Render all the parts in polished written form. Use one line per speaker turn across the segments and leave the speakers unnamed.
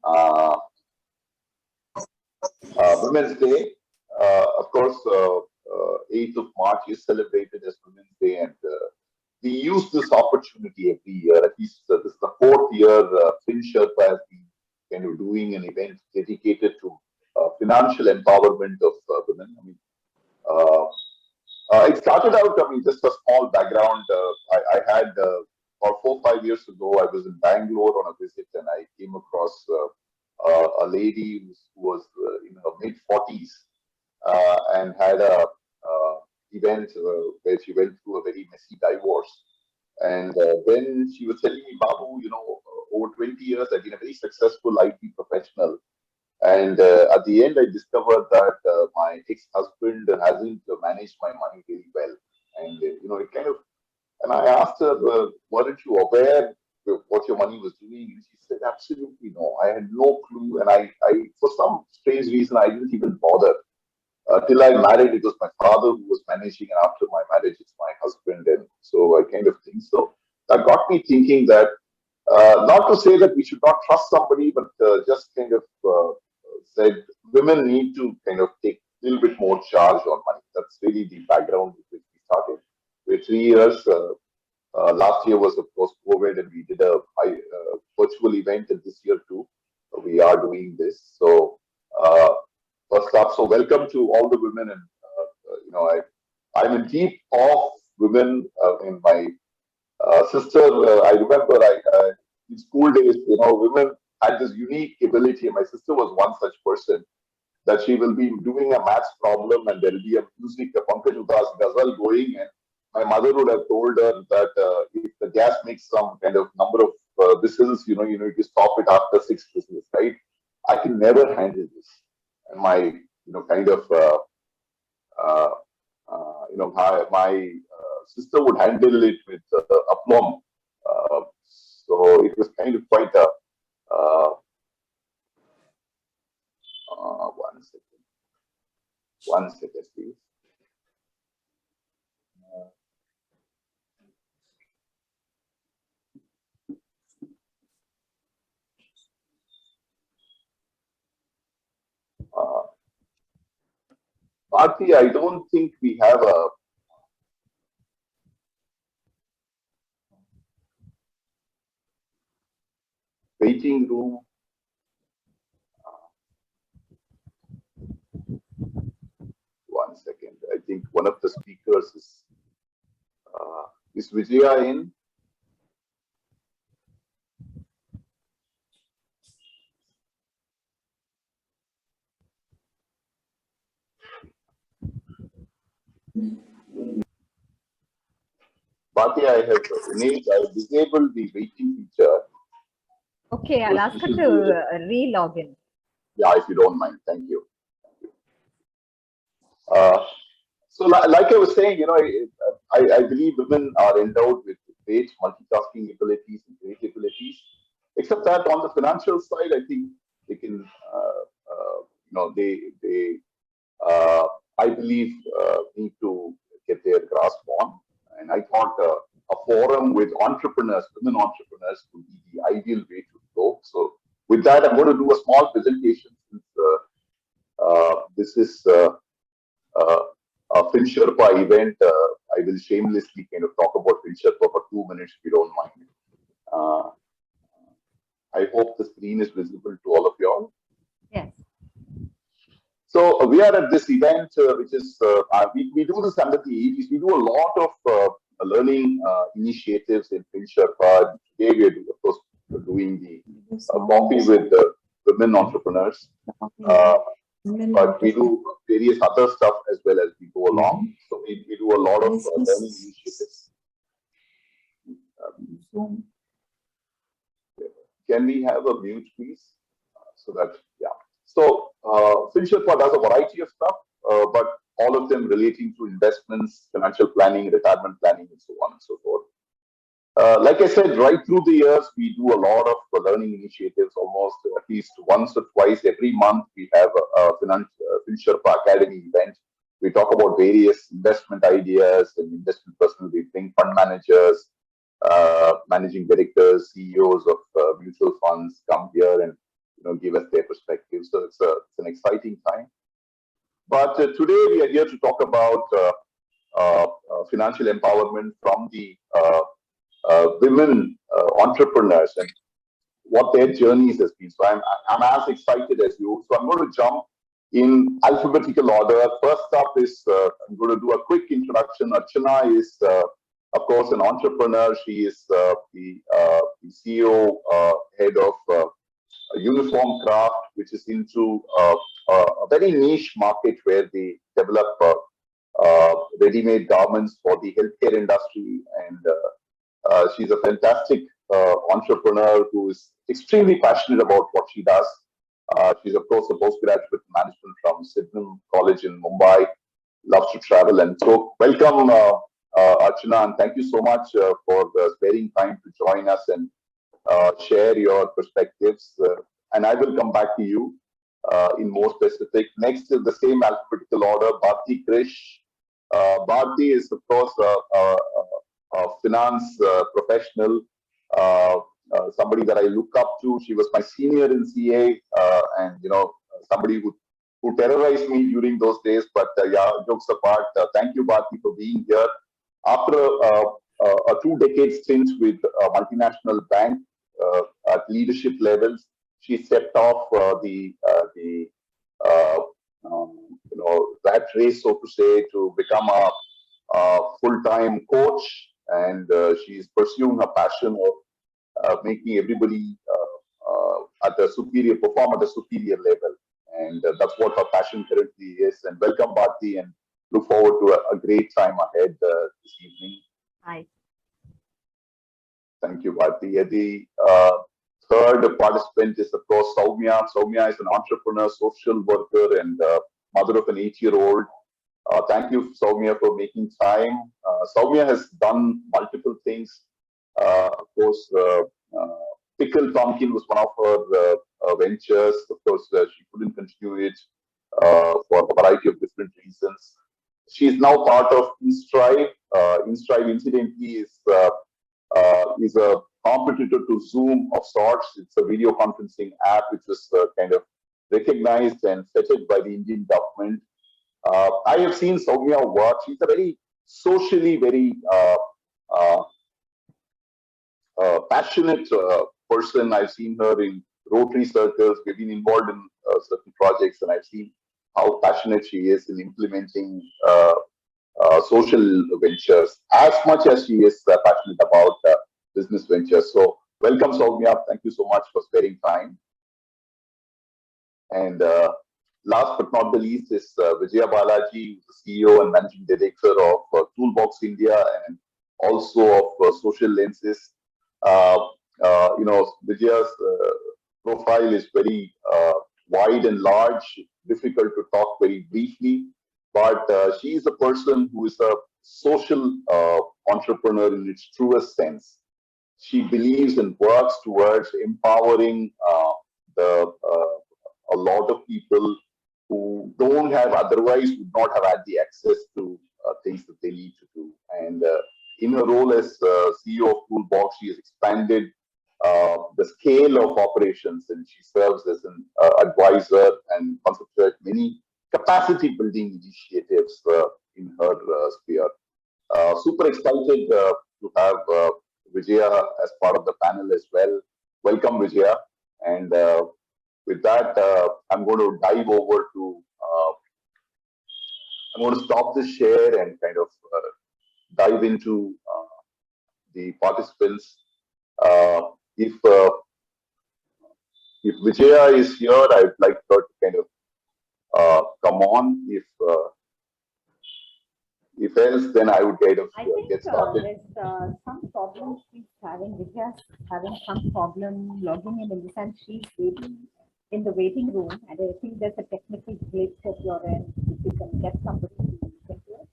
Uh, Women's Day, of course, 8th of March is celebrated as Women's Day, and we use this opportunity every year. At least this is the fourth year Finsherpa has been kind of doing an event dedicated to financial empowerment of women. I mean, uh, it started out, I mean, just a small background. I had, about 4 or 5 years ago, I was in Bangalore on a visit and I came across a lady who was in her mid 40s and had a event where she went through a very messy divorce. And then she was telling me, Babu, over 20 years, I've been a very successful IT professional. And at the end, I discovered that my ex-husband hasn't managed my money really well. And, it kind of, and I asked her, weren't you aware of what your money was doing? And she said, absolutely no. I had no clue. And for some strange reason, I didn't even bother. Till I married, it was my father who was managing. And after my marriage, it's my husband. And so I kind of think so. That got me thinking that not to say that we should not trust somebody, but just kind of said women need to kind of take a little bit more charge on money. That's really the background with which we started. With 3 years, last year was of course COVID, and we did a virtual event, and this year too we are doing this. So first up, so welcome to all the women, and I'm in deep awe of women in my sister, I remember in school days, women had this unique ability. And my sister was one such person that she will be doing a maths problem and there will be a music, a Pankaj Udas ghazal going. And my mother would have told her that if the gas makes some kind of number of whistles, you need to stop it after 6 whistles, right? I can never handle this. And my, kind of, uh, my sister would handle it with aplomb. Uh, so it was kind of quite a uh, 1 second, 1 second, please. Bharti, I don't think we have a waiting room. 1 second. I think one of the speakers is Vijaya in? Bharti, I disabled the waiting feature.
Okay, I'll ask her to re-log in.
Yeah, if you don't mind. Thank you. So, like I was saying, I believe women are endowed with great multitasking abilities and great abilities. Except that on the financial side, I think they can, I believe, need to get their grasp on. And I thought a forum with entrepreneurs, women entrepreneurs, would be the ideal way to go. So, with that, I'm going to do a small presentation. Since, this is a Finsherpa event. I will shamelessly kind of talk about Finsherpa for 2 minutes if you don't mind. I hope the screen is visible to all of you all.
Yes.
So we are at this event, which is, we do this under the aegis. We do a lot of learning initiatives in Finsherpa. Today we are, of course, doing the coffee with women entrepreneurs. But we do various other stuff as well as we go along. So we do a lot of learning initiatives. Can we have a mute, please? So that, yeah. So Finsherpa does a variety of stuff, but all of them relating to investments, financial planning, retirement planning, and so on and so forth. Like I said, right through the years, we do a lot of learning initiatives. Almost at least once or twice every month, we have a Finsherpa Academy event. We talk about various investment ideas and investment personnel. We bring fund managers, managing directors, CEOs of mutual funds come here, and give us their perspective. So it's an exciting time. But today we are here to talk about financial empowerment from the women entrepreneurs and what their journeys has been. So I'm as excited as you. So I'm going to jump in alphabetical order. First up is I'm going to do a quick introduction. Archana is, of course, an entrepreneur. She is the CEO, head of Uniform Craft, which is into a very niche market where they develop ready-made garments for the healthcare industry. And she's a fantastic entrepreneur who is extremely passionate about what she does. She's, of course, a postgraduate in management from Sydenham College in Mumbai, loves to travel. And so, welcome, Archana, and thank you so much for sparing time to join us and share your perspectives. And I will come back to you in more specific. Next is the same alphabetical order, Bharti Krish. Bharti is, of course, a finance professional, somebody that I look up to. She was my senior in CA, and somebody who terrorized me during those days. But yeah, jokes apart, thank you, Bharti, for being here. After a 2-decade stint with a multinational bank at leadership levels, she stepped off the rat race, so to say, to become a full-time coach, and she's pursuing her passion of making everybody at a superior perform at a superior level, and that's what her passion currently is. And welcome, Bharti, and look forward to a great time ahead this evening.
Hi.
Thank you, Bharti. The third participant is, of course, Soumya. Soumya is an entrepreneur, social worker, and mother of an 8-year-old. Thank you, Soumya, for making time. Soumya has done multiple things. Of course, Pickle Pumpkin was one of her ventures. Of course, she couldn't continue it for a variety of different reasons. She is now part of InStrive. InStrive, incidentally, is a competitor to Zoom of sorts. It's a video conferencing app which was kind of recognized and feted by the Indian government. I have seen Soumya work. She's a very socially very passionate person. I've seen her in Rotary circles. We've been involved in certain projects, and I've seen how passionate she is in implementing social ventures as much as she is passionate about business ventures. So, welcome, Soumya. Thank you so much for sparing time. And last but not the least is Vijaya Balaji, the CEO and Managing Director of Toolbox India and also of Social Lenses. Vijaya's profile is very wide and large, difficult to talk very briefly, but she is a person who is a social entrepreneur in its truest sense. She believes and works towards empowering a lot of people who don't have otherwise would not have had the access to things that they need to do. And in her role as CEO of Toolbox, she has expanded the scale of operations, and she serves as an advisor and conceptualized many capacity building initiatives in her sphere. Super excited to have Vijaya as part of the panel as well. Welcome, Vijaya. And with that, I'm going to dive over to, I'm going to stop this share and kind of dive into the participants. If Vijaya is here, I'd like her to kind of come on. If else, then I would kind of get started.
There's some problems she's having. Vijay's having some problem logging in the sense she's waiting in the waiting room, and I think there's a technical glitch at your end. If you can get somebody to get to it.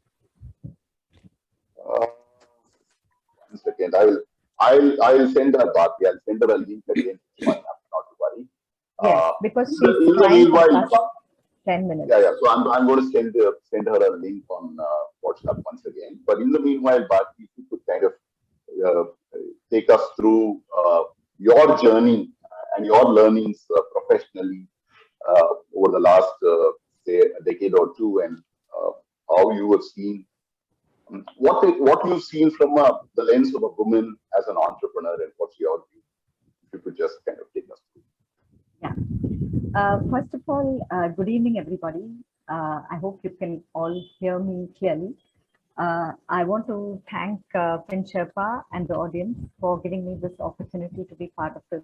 1 second. I'll send her Bharti. I'll send her a link again. Not to worry.
Yes, because she's
in the
trying to
meanwhile,
touch 10 minutes.
Yeah. So I'm going to send her a link on WhatsApp once again. But in the meanwhile, Bharti, if you could kind of take us through your journey and your learnings professionally over the last, say, a decade or two, and how you have seen what you've seen from the lens of a woman as an entrepreneur, and what's your view? If you could just kind of take us through.
Yeah. First of all, good evening, everybody. I hope you can all hear me clearly. I want to thank Finsherpa and the audience for giving me this opportunity to be part of this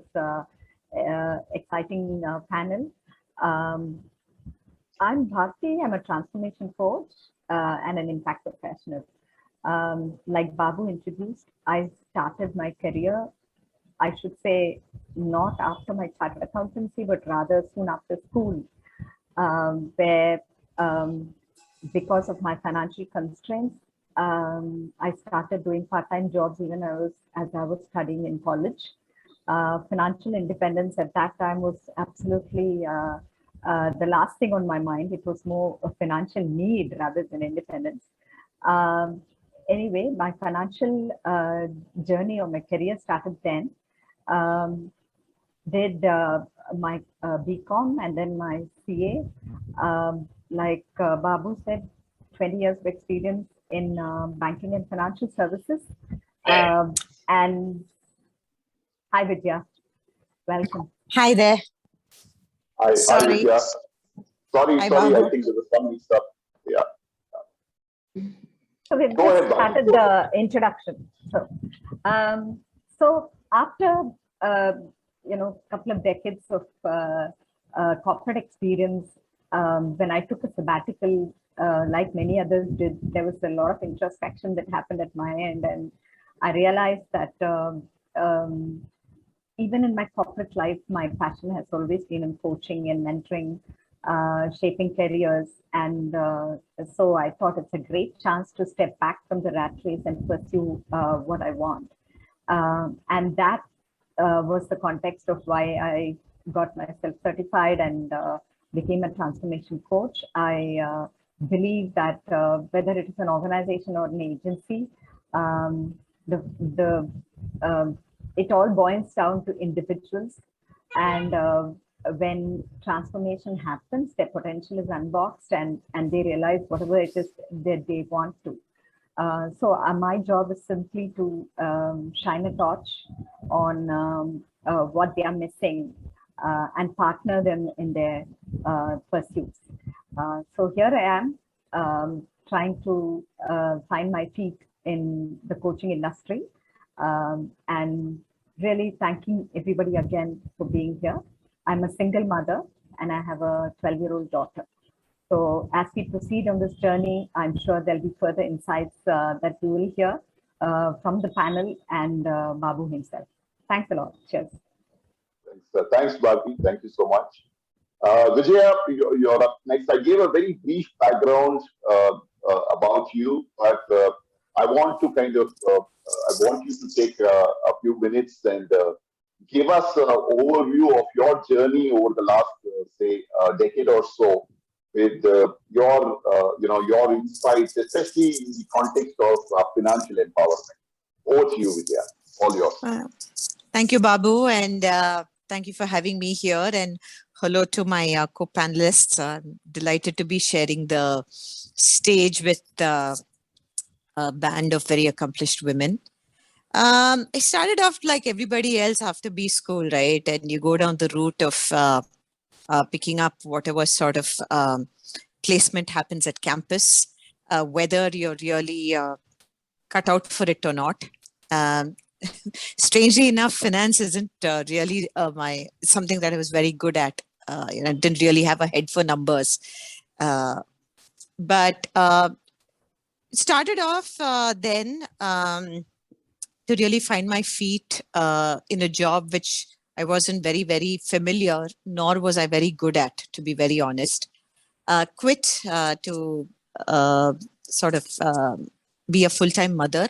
exciting panel. I'm Bharti. I'm a transformation coach and an impact professional. Like Babu introduced, I started my career, I should say, not after my chartered accountancy, but rather soon after school, where because of my financial constraints, I started doing part-time jobs even as I was studying in college. Financial independence at that time was absolutely the last thing on my mind. It was more a financial need rather than independence. Anyway, my financial journey or my career started then. Did my BCom and then my CA. Like Babu said, 20 years of experience in banking and financial services. And hi, Vidya. Welcome.
Hi there.
Hi,
Sorry.
Vidya. Sorry,
Hi,
I
Babu.
think there was some mix up. Yeah.
So we've
Go
just
ahead, Babu.
started the introduction. So after couple of decades of corporate experience, when I took a sabbatical, like many others did, there was a lot of introspection that happened at my end, and I realized that even in my corporate life, my passion has always been in coaching and mentoring, shaping careers. And so I thought it's a great chance to step back from the rat race and pursue what I want. And that was the context of why I got myself certified and became a transformation coach. I believe that whether it is an organization or an agency, it all boils down to individuals. And when transformation happens, their potential is unboxed and they realize whatever it is that they want to. So my job is simply to shine a torch on what they are missing and partner them in their pursuits. So here I am trying to find my feet in the coaching industry and really thanking everybody again for being here. I'm a single mother and I have a 12-year-old daughter. So as we proceed on this journey, I'm sure there'll be further insights that we will hear from the panel and Babu himself. Thanks a lot. Cheers.
Thanks, Bharti. Thank you so much. Vijaya, you're up next. I gave a very brief background about you, but I want to I want you to take a few minutes and give us an overview of your journey over the last, say, decade or so, with your insights, especially in the context of financial empowerment. Over to you, Vidya. All yours.
Thank you, Babu, and thank you for having me here. And hello to my co-panelists. I'm delighted to be sharing the stage with a band of very accomplished women. I started off like everybody else after B school, right? And you go down the route of picking up whatever sort of placement happens at campus, whether you're really cut out for it or not. Strangely enough, finance isn't really something that I was very good at. I didn't really have a head for numbers. But started off then to really find my feet in a job which I wasn't very, very familiar, nor was I very good at, to be very honest. Quit to sort of be a full-time mother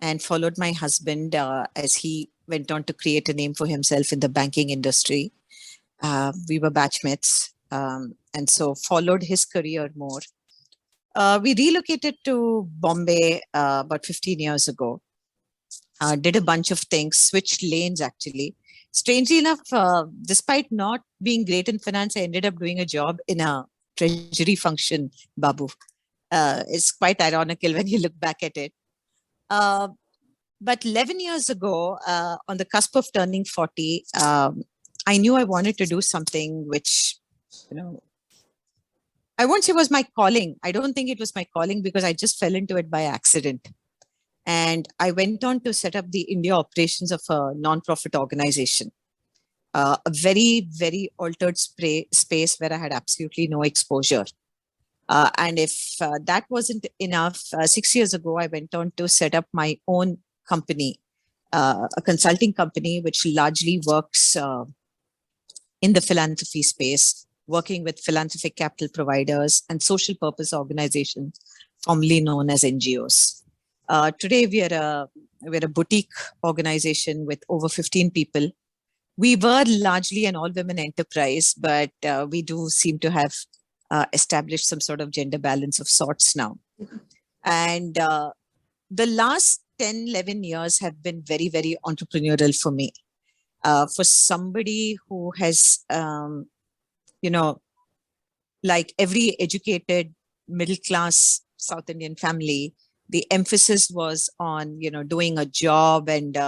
and followed my husband as he went on to create a name for himself in the banking industry. We were batchmates and so followed his career more. We relocated to Bombay about 15 years ago. did a bunch of things, switched lanes actually. Strangely enough, despite not being great in finance, I ended up doing a job in a treasury function, Babu. It's quite ironical when you look back at it. But 11 years ago, on the cusp of turning 40, I knew I wanted to do something which, you know, I won't say was my calling. I don't think it was my calling because I just fell into it by accident. And I went on to set up the India operations of a non-profit organization, a very, very altered space where I had absolutely no exposure. And if that wasn't enough, 6 years ago, I went on to set up my own company, a consulting company, which largely works in the philanthropy space, working with philanthropic capital providers and social purpose organizations, formerly known as NGOs. Today, we're a boutique organization with over 15 people. We were largely an all-women enterprise, but we do seem to have established some sort of gender balance of sorts now. And the last 10, 11 years have been very, very entrepreneurial for me. For somebody who has, like every educated middle-class South Indian family, the emphasis was on, doing a job and,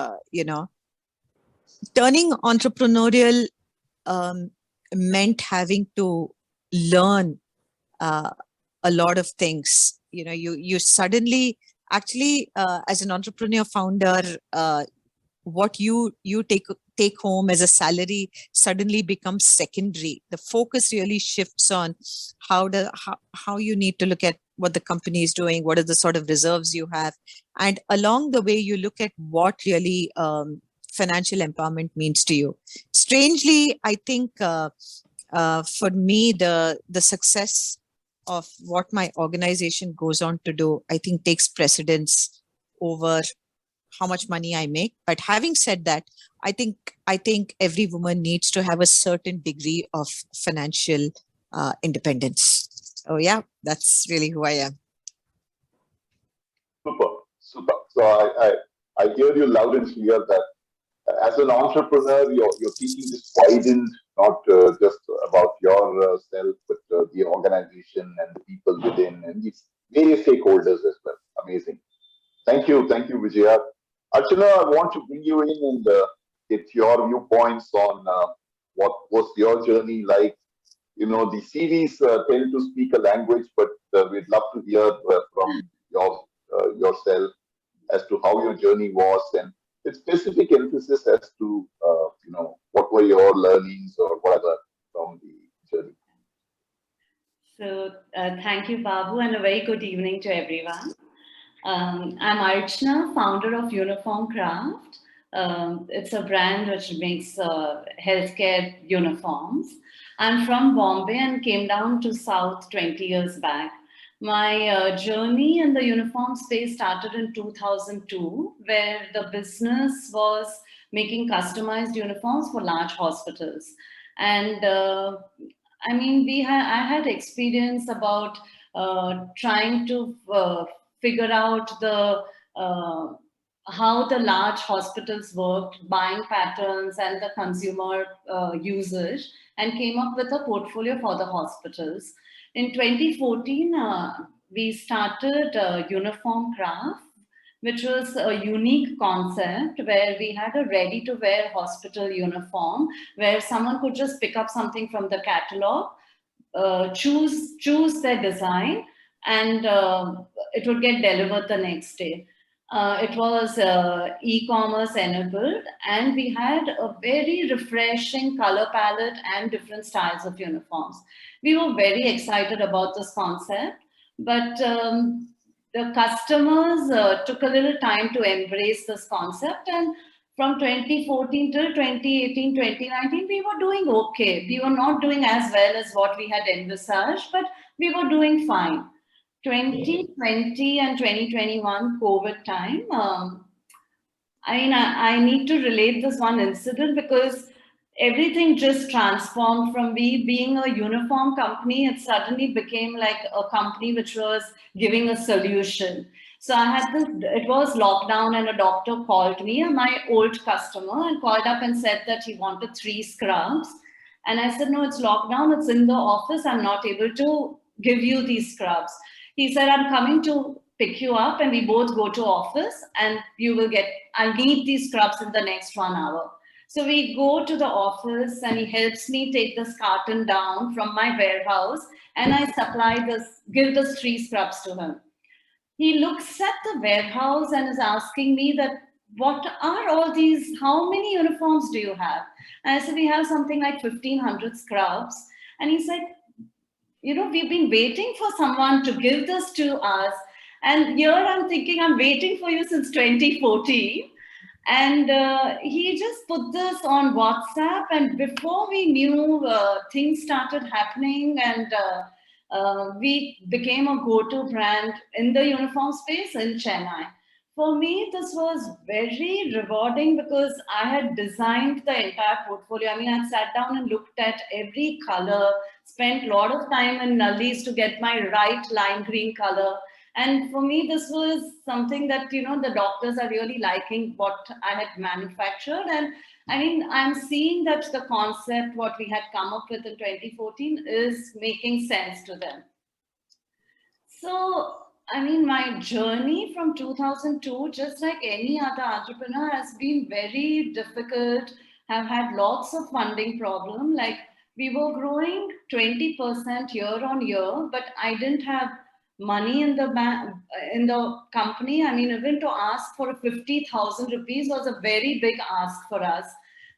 turning entrepreneurial meant having to learn a lot of things. You suddenly, actually, as an entrepreneur founder, what you take home as a salary suddenly becomes secondary. The focus really shifts on how you need to look at what the company is doing, what are the sort of reserves you have, and along the way you look at what really financial empowerment means to you. Strangely, I think for me, the success of what my organization goes on to do, I think takes precedence over how much money I make. But having said that, I think every woman needs to have a certain degree of financial independence. So yeah, that's really who I am.
Super, super. So I hear you loud and clear that as an entrepreneur, you're keeping this widened, not just about yourself, but the organization and the people within and the various stakeholders as well. Amazing. Thank you, Vijaya. Archana, I want to bring you in and get your viewpoints on what was your journey like. The CVs tend to speak a language, but we'd love to hear from yourself as to how your journey was and with specific emphasis as to, what were your learnings or whatever from the journey.
So thank you, Babu, and a very good evening to everyone. I'm Archana, founder of Uniform Craft. It's a brand which makes healthcare uniforms. I'm from Bombay and came down to South 20 years back. My journey in the uniform space started in 2002, where the business was making customized uniforms for large hospitals. And I had experience about trying to figure out how the large hospitals worked, buying patterns and the consumer usage, and came up with a portfolio for the hospitals. In 2014, we started Uniform Craft, which was a unique concept where we had a ready-to-wear hospital uniform where someone could just pick up something from the catalog, choose their design, and it would get delivered the next day. It was e-commerce enabled, and we had a very refreshing color palette and different styles of uniforms. We were very excited about this concept, but the customers took a little time to embrace this concept, and from 2014 till 2018, 2019, we were doing okay. We were not doing as well as what we had envisaged, but we were doing fine. 2020 and 2021 COVID time, I need to relate this one incident because everything just transformed from being a uniform company. It suddenly became like a company which was giving a solution. So I had this, it was lockdown and a doctor called me, my old customer, and called up and said that he wanted 3 scrubs. And I said, no, it's lockdown, it's in the office, I'm not able to give you these scrubs. He said, I'm coming to pick you up and we both go to office and you will get, I need these scrubs in the next 1 hour. So we go to the office and he helps me take this carton down from my warehouse and I supply this, give this 3 scrubs to him. He looks at the warehouse and is asking me that, what are all these, how many uniforms do you have? And I said, we have something like 1,500 scrubs. And he said, you know, we've been waiting for someone to give this to us. And here I'm thinking, I'm waiting for you since 2014. And he just put this on WhatsApp. And before we knew, things started happening and we became a go-to brand in the uniform space in Chennai. For me, this was very rewarding because I had designed the entire portfolio. I mean, I sat down and looked at every color, spent a lot of time in Nallis to get my right lime green color. And for me, this was something that, you know, the doctors are really liking what I had manufactured. And I mean, I'm seeing that the concept, what we had come up with in 2014 is making sense to them. So, I mean, my journey from 2002, just like any other entrepreneur, has been very difficult. Have had lots of funding problem. Like we were growing 20% year on year, but I didn't have money in the bank, in the company. I mean, even to ask for 50,000 rupees was a very big ask for us.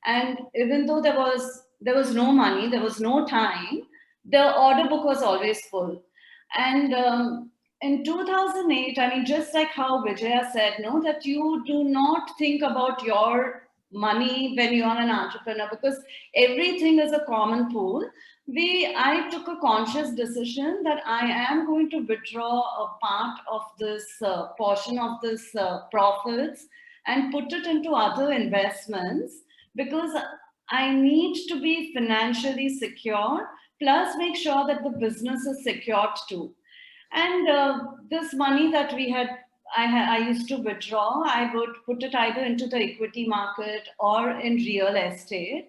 And even though there was no money, there was no time, the order book was always full. And in 2008, I mean, just like how Vijaya said, no, that you do not think about your money when you're an entrepreneur because everything is a common pool. I took a conscious decision that I am going to withdraw a part of this portion of this profits and put it into other investments because I need to be financially secure, plus make sure that the business is secured too. And this money that I used to withdraw, I would put it either into the equity market or in real estate.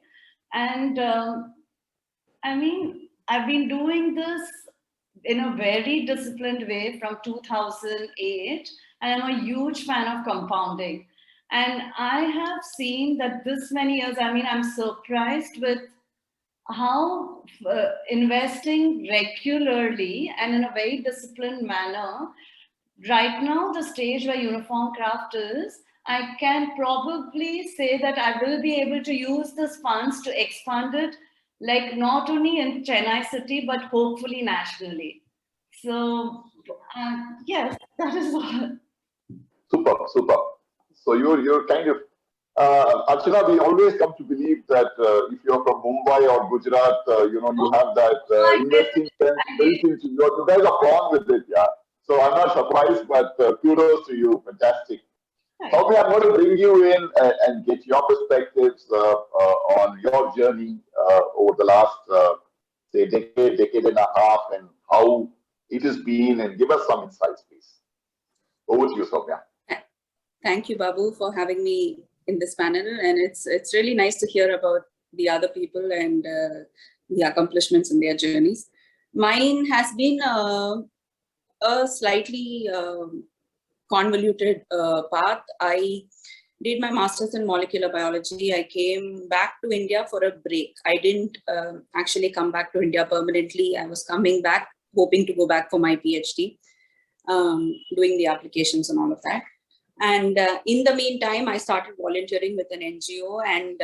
And I mean, I've been doing this in a very disciplined way from 2008, and I'm a huge fan of compounding. And I have seen that this many years, I mean, I'm surprised with how investing regularly and in a very disciplined manner, right now, the stage where uniform craft is, I can probably say that I will be able to use this funds to expand it, like not only in Chennai city, but hopefully nationally. So, yes, that is all.
Super, super. So you're kind of Archana, we always come to believe that if you're from Mumbai or Gujarat, you have that
I did.
investing sense built into you. You guys are born with it, yeah. So I'm not surprised, but kudos to you. Fantastic. Probably I'm going to bring you in and get your perspectives on your journey over the last, say, decade and a half, and how it has been, and give us some insights, please. Over to you, Soumya.
Thank you, Babu, for having me in this panel. And it's really nice to hear about the other people and the accomplishments in their journeys. Mine has been a slightly convoluted path. I did my master's in molecular biology. I came back to India for a break. I didn't actually come back to India permanently. I was coming back, hoping to go back for my PhD, doing the applications and all of that. And in the meantime, I started volunteering with an NGO, and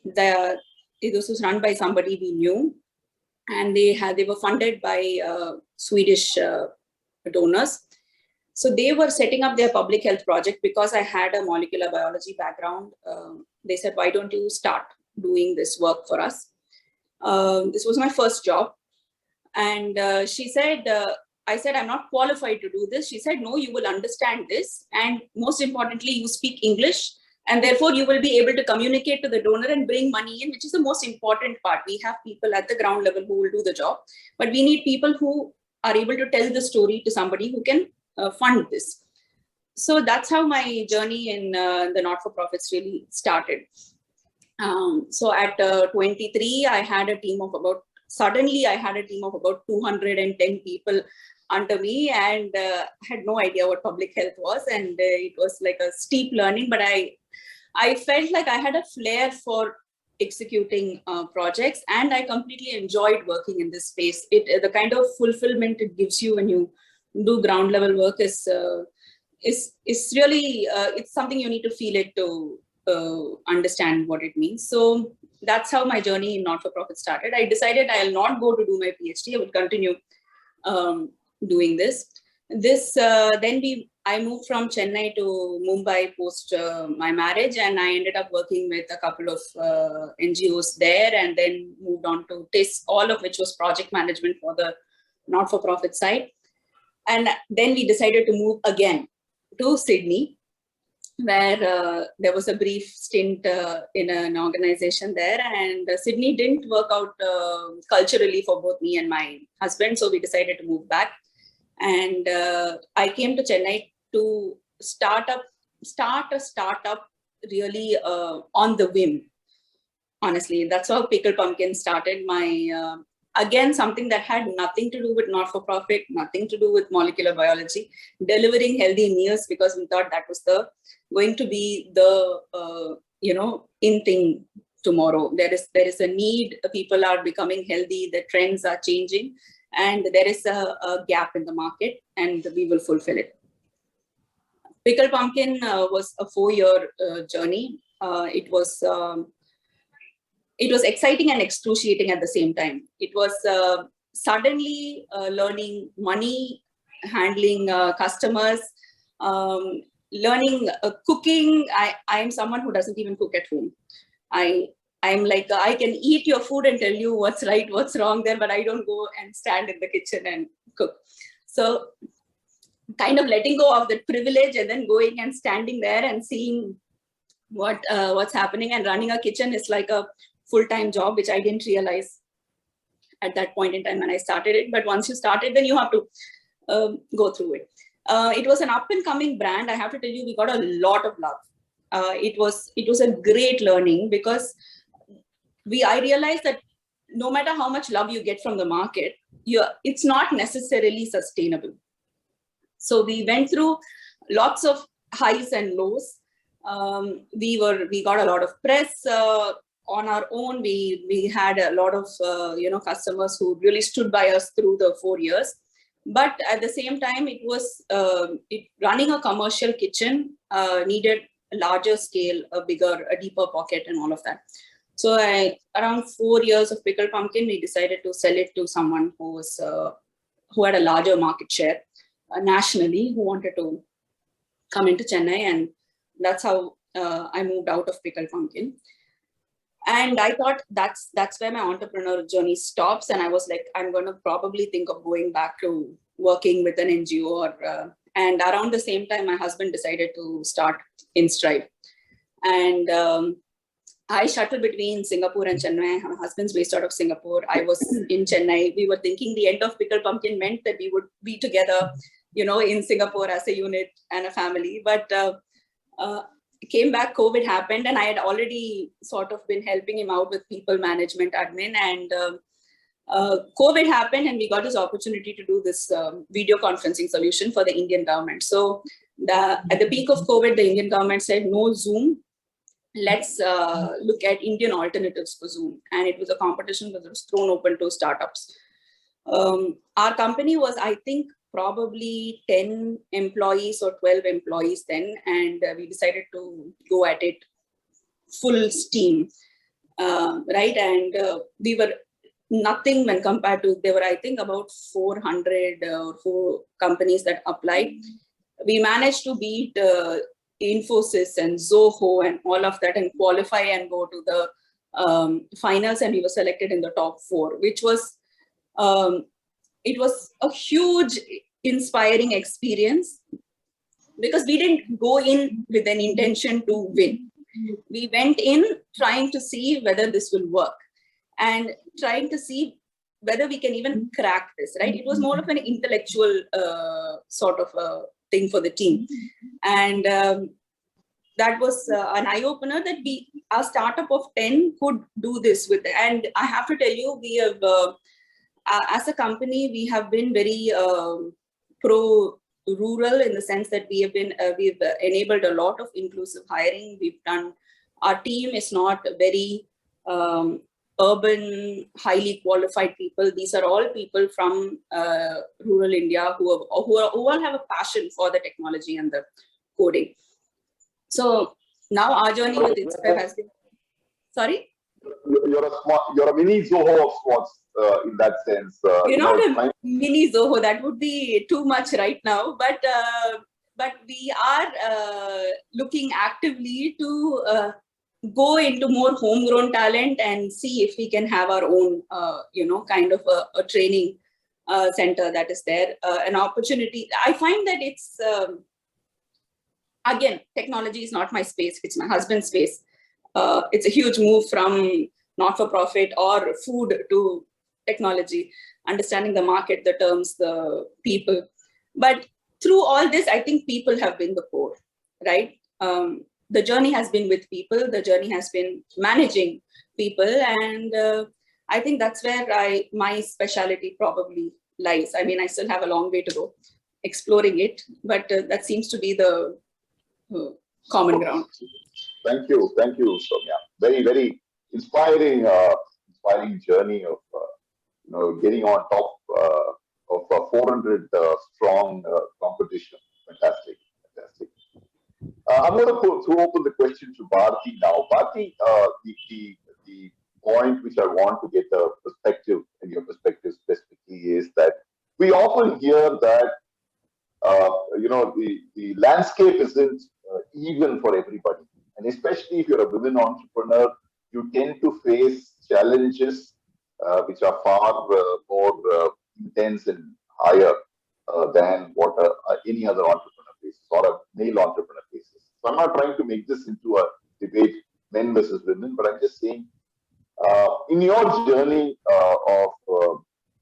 this was run by somebody we knew, and they were funded by Swedish donors. So they were setting up their public health project because I had a molecular biology background. They said, why don't you start doing this work for us? This was my first job. And she said, I said, I'm not qualified to do this. She said, no, you will understand this. And most importantly, you speak English. And therefore, you will be able to communicate to the donor and bring money in, which is the most important part. We have people at the ground level who will do the job. But we need people who are able to tell the story to somebody who can fund this. So that's how my journey in the not-for-profits really started. So at 23, I had a team of about, suddenly I had a team of about 210 people under me, and had no idea what public health was. And it was like a steep learning, but I felt like I had a flair for executing projects, and I completely enjoyed working in this space. The kind of fulfillment it gives you when you do ground level work is really, it's something you need to feel it to understand what it means. So that's how my journey in not-for-profit started. I decided I'll not go to do my PhD. I would continue doing this. I moved from Chennai to Mumbai post my marriage, and I ended up working with a couple of NGOs there, and then moved on to TIS, all of which was project management for the not-for-profit side. And then we decided to move again to Sydney, where there was a brief stint in an organization there, and Sydney didn't work out culturally for both me and my husband, so we decided to move back. And I came to Chennai to start a startup really on the whim. Honestly, that's how Pickle Pumpkin started. My again, something that had nothing to do with not-for-profit, nothing to do with molecular biology, delivering healthy meals, because we thought that was going to be the in thing tomorrow. There is a need. People are becoming healthy. The trends are changing, and there is a gap in the market, and we will fulfill it. Pickle Pumpkin was a 4-year journey. It was exciting and excruciating at the same time. It was suddenly learning money, handling customers, learning cooking. I am someone who doesn't even cook at home. I'm like, I can eat your food and tell you what's right, what's wrong there, but I don't go and stand in the kitchen and cook. So kind of letting go of that privilege and then going and standing there and seeing what's happening, and running a kitchen is like a full-time job, which I didn't realize at that point in time when I started it. But once you start it, then you have to go through it. It was an up-and-coming brand. I have to tell you, we got a lot of love. It was a great learning, because I realized that no matter how much love you get from the market, it's not necessarily sustainable. So we went through lots of highs and lows. We got a lot of press on our own. We had a lot of customers who really stood by us through the 4 years. But at the same time, it was running a commercial kitchen needed a larger scale, a deeper pocket, and all of that. So around 4 years of Pickle Pumpkin, we decided to sell it to someone who had a larger market share nationally, who wanted to come into Chennai, and that's how I moved out of Pickle Pumpkin. And I thought that's where my entrepreneur journey stops. And I was like, I'm going to probably think of going back to working with an NGO. And around the same time, my husband decided to start InStrive. And I shuttled between Singapore and Chennai. My husband's based out of Singapore. I was in Chennai. We were thinking the end of Pickle Pumpkin meant that we would be together, in Singapore as a unit and a family. But came back, COVID happened, and I had already sort of been helping him out with people management admin. And COVID happened, and we got this opportunity to do this video conferencing solution for the Indian government. So at the peak of COVID, the Indian government said, no Zoom. Let's look at Indian alternatives for Zoom. And it was a competition that was thrown open to startups. Our company was, I think, probably 10 employees or 12 employees then. And we decided to go at it full steam, right? And we were nothing when compared to, there were, I think, about 400 or 4 companies that applied. We managed to beat Infosys and Zoho and all of that, and qualify and go to the finals, and we were selected in the top 4, which was it was a huge inspiring experience, because we didn't go in with an intention to win. We went in trying to see whether this will work, and trying to see whether we can even crack this, right? It was more of an intellectual sort of thing for the team. And that was an eye-opener that our startup of 10 could do this with. And I have to tell you, we have, as a company, we have been very pro-rural in the sense that we've enabled a lot of inclusive hiring. Our team is not very urban, highly qualified people. These are all people from rural India who all have a passion for the technology and the coding. So now our journey with Inspire has been. Sorry?
You're a mini Zoho of sorts in that sense.
You're not a mini Zoho. That would be too much right now. But we are looking actively to go into more homegrown talent and see if we can have our own, kind of a training center that is there, an opportunity. I find that it's, again, technology is not my space. It's my husband's space. It's a huge move from not-for-profit or food to technology, understanding the market, the terms, the people. But through all this, I think people have been the core, right? The journey has been with people. The journey has been managing people. And I think that's where my specialty probably lies. I mean, I still have a long way to go exploring it, but that seems to be the common ground.
Thank you, Soumya. Very, very inspiring journey of getting on top of a 400 strong competition. Fantastic. I'm going to throw open the question to Bharti now. Bharti, the point which I want to get a perspective, and your perspective specifically, is that we often hear that the landscape isn't even for everybody. And especially if you're a women entrepreneur, you tend to face challenges which are far more intense and higher than what any other entrepreneur faces, or a male entrepreneur faces. So I'm not trying to make this into a debate, men versus women, but I'm just saying, in your journey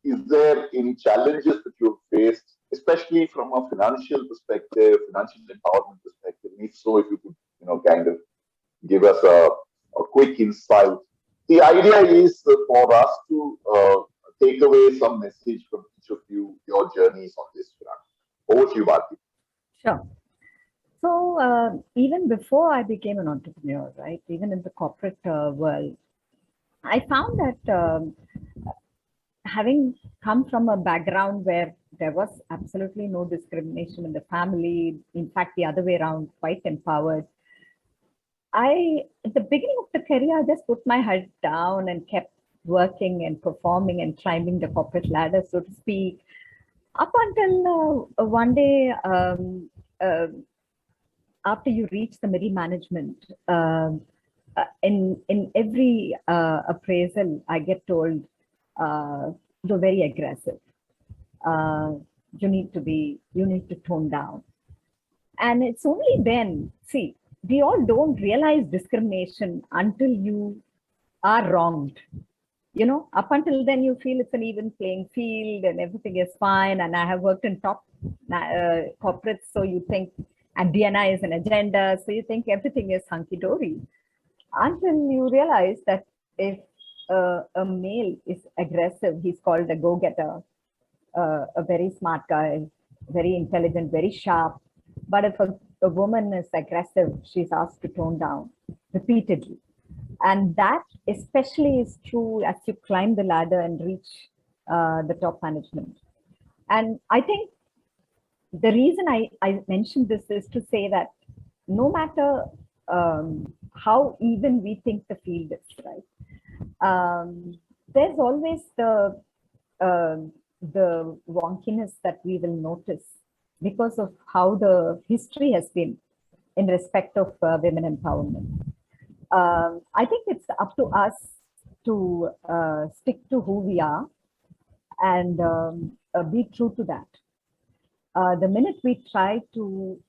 is there any challenges that you've faced, especially from a financial perspective, financial empowerment perspective? And if so, if you could, kind of give us a quick insight. The idea is for us to take away some message from each of you, your journeys on this front. Over to you, Bharti.
Sure. So even before I became an entrepreneur, right, even in the corporate world, I found that having come from a background where there was absolutely no discrimination in the family, in fact, the other way around, quite empowered, at the beginning of the career, I just put my head down and kept working and performing and climbing the corporate ladder, so to speak, up until one day, after you reach the middle management, in every appraisal, I get told, you're very aggressive. You need to tone down. And it's only then, see, we all don't realize discrimination until you are wronged. Up until then, you feel it's an even playing field and everything is fine. And I have worked in top corporates, so you think, and DNI is an agenda, so you think everything is hunky-dory. Until you realize that if a male is aggressive, he's called a go-getter, a very smart guy, very intelligent, very sharp. But if a woman is aggressive, she's asked to tone down repeatedly. And that especially is true as you climb the ladder and reach the top management. And I think the reason I mentioned this is to say that no matter how even we think the field is, right, there's always the wonkiness that we will notice because of how the history has been in respect of women empowerment. I think it's up to us to stick to who we are and be true to that. The minute we try to,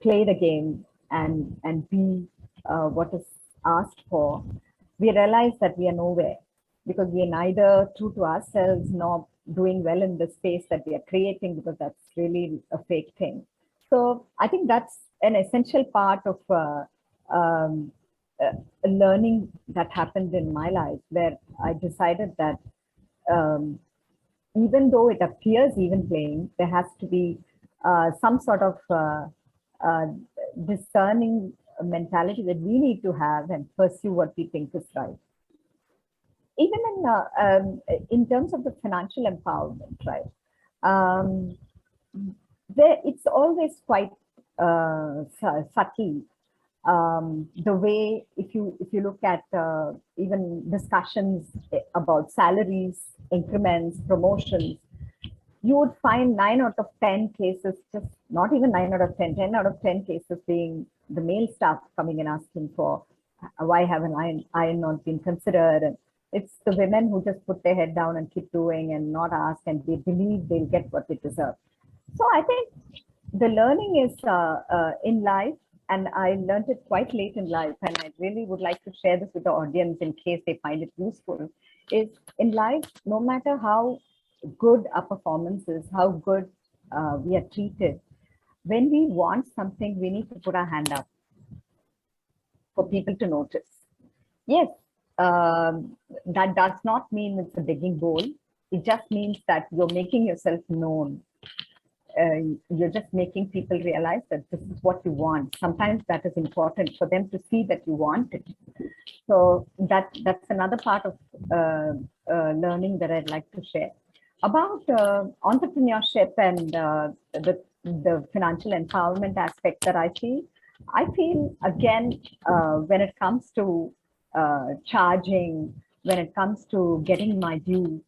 play the game and be what is asked for, we realize that we are nowhere because we are neither true to ourselves nor doing well in the space that we are creating, because that's really a fake thing. So I think that's an essential part of learning that happened in my life, where I decided that um, even though it appears even playing, there has to be some sort of uh, discerning mentality that we need to have and pursue what we think is right. Even in terms of the financial empowerment, right? It's always quite subtle. The way, if you look at even discussions about salaries, increments, promotions, you would find 9 out of 10 cases, just not even 9 out of 10, 10 out of 10 cases being the male staff coming and asking for, why haven't I not been considered? And it's the women who just put their head down and keep doing and not ask, and they believe they'll get what they deserve. So I think the learning is in life, and I learned it quite late in life, and I really would like to share this with the audience in case they find it useful, is in life, no matter how good our performance is, how good we are treated, when we want something, we need to put our hand up for people to notice. Yes, that does not mean it's a begging bowl. It just means that you're making yourself known. You're just making people realize that this is what you want. Sometimes that is important for them to see that you want it. So that's another part of learning that I'd like to share. About entrepreneurship and the financial empowerment aspect that I feel again, when it comes to charging, when it comes to getting my due,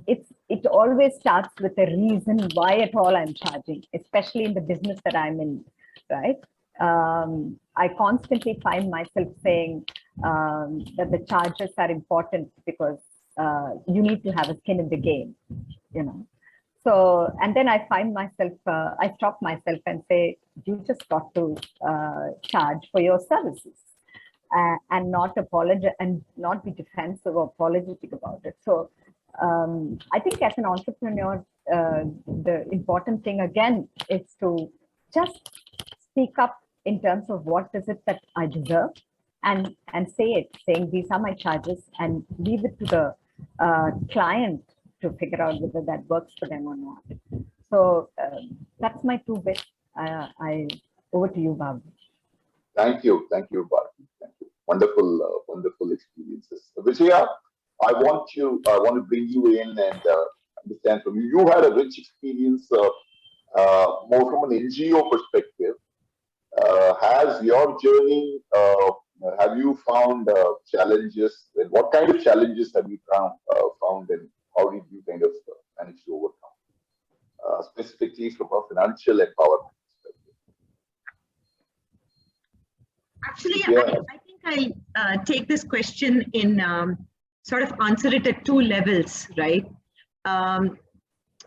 it always starts with a reason why at all I'm charging, especially in the business that I'm in, right? I constantly find myself saying that the charges are important because you need to have a skin in the game, you know. So, and then I find myself, I stop myself and say, you just got to charge for your services and not apologize and not be defensive or apologetic about it. So I think as an entrepreneur, the important thing again is to just speak up in terms of what is it that I deserve, and say it, saying these are my charges, and leave it to the client to figure out whether that works for them or not. So that's my 2 bits. Over to you, Babu.
Thank you, Bharati. Thank you. Wonderful, wonderful experiences. Vijaya, I want to bring you in and understand from you. You had a rich experience, more from an NGO perspective. Has your journey, have you found challenges, and what kind of challenges have you found, and how did you kind of manage to overcome, specifically from a financial empowerment perspective?
Actually,
Yeah.
I think I'll take this question in sort of answer it at 2 levels, right?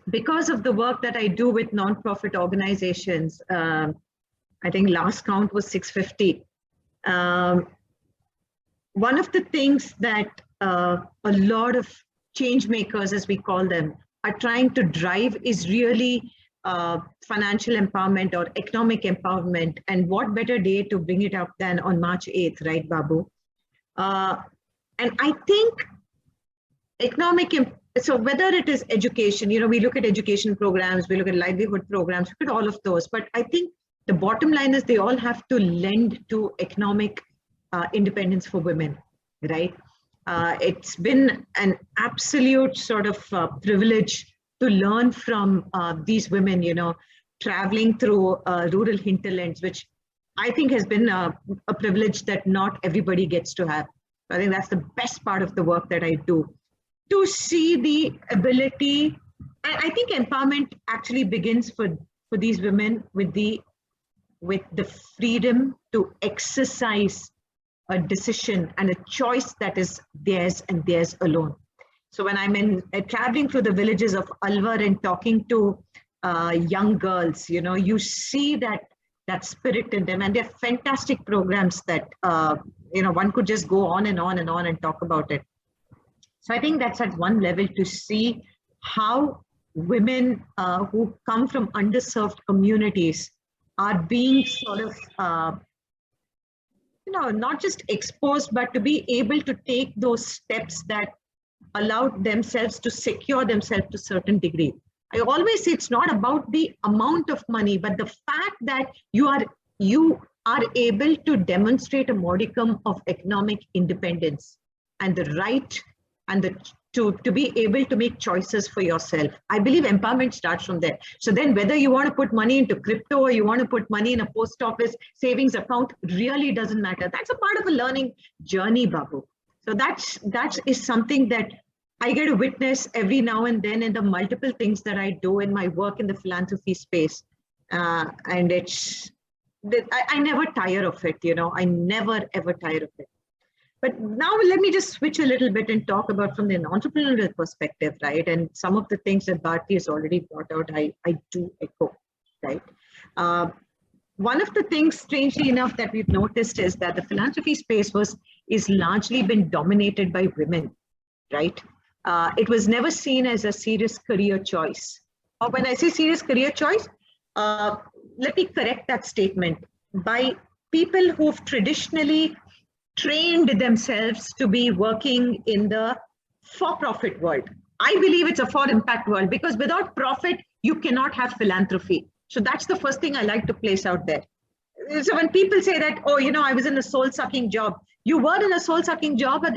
Because of the work that I do with nonprofit organizations, I think last count was 650. One of the things that a lot of change makers, as we call them, are trying to drive is really financial empowerment or economic empowerment. And what better day to bring it up than on March 8th, right, Babu? And I think so whether it is education, you know, we look at education programs, we look at livelihood programs, look at all of those. But I think the bottom line is they all have to lend to economic independence for women, right? It's been an absolute sort of privilege to learn from these women, you know, traveling through rural hinterlands, which I think has been a privilege that not everybody gets to have. I think that's the best part of the work that I do. To see the ability, I think empowerment actually begins for these women with the freedom to exercise a decision and a choice that is theirs and theirs alone. So when I'm traveling through the villages of Alwar and talking to young girls, you know, you see that spirit in them, and they're fantastic programs that, you know, one could just go on and on and on and talk about it. So I think that's at one level, to see how women who come from underserved communities are being sort of, not just exposed, but to be able to take those steps that allow themselves to secure themselves to a certain degree. I always say it's not about the amount of money, but the fact that you are able to demonstrate a modicum of economic independence and the right and to be able to make choices for yourself. I believe empowerment starts from there. So then whether you want to put money into crypto or you want to put money in a post office savings account really doesn't matter. That's a part of a learning journey, Babu. So that is something that I get to witness every now and then in the multiple things that I do in my work in the philanthropy space. And I never tire of it, I never ever tire of it. But now let me just switch a little bit and talk about from the entrepreneurial perspective, right? And some of the things that Bharti has already brought out, I do echo, right? One of the things, strangely enough, that we've noticed is that the philanthropy space is largely been dominated by women, right? It was never seen as a serious career choice. Or when I say serious career choice, let me correct that statement. By people who've traditionally trained themselves to be working in the for-profit world. I believe it's a for-impact world because without profit, you cannot have philanthropy. So that's the first thing I like to place out there. So when people say that, oh, I was in a soul-sucking job, you were in a soul-sucking job, but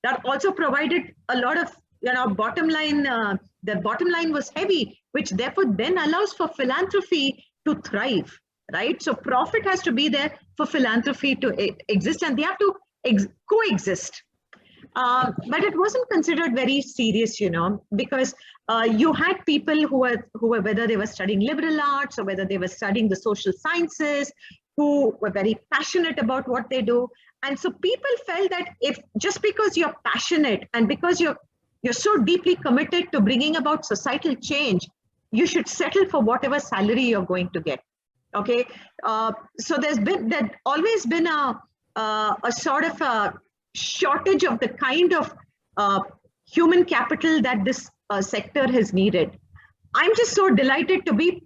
that also provided a lot of, bottom line. The bottom line was heavy, which therefore then allows for philanthropy to thrive, right? So profit has to be there for philanthropy to exist, and they have to coexist. But it wasn't considered very serious, because you had people who were whether they were studying liberal arts or whether they were studying the social sciences, who were very passionate about what they do. And so people felt that if just because you're passionate and because you're so deeply committed to bringing about societal change, you should settle for whatever salary you're going to get. Okay, so there's always been a sort of a shortage of the kind of human capital that this sector has needed. I'm just so delighted to be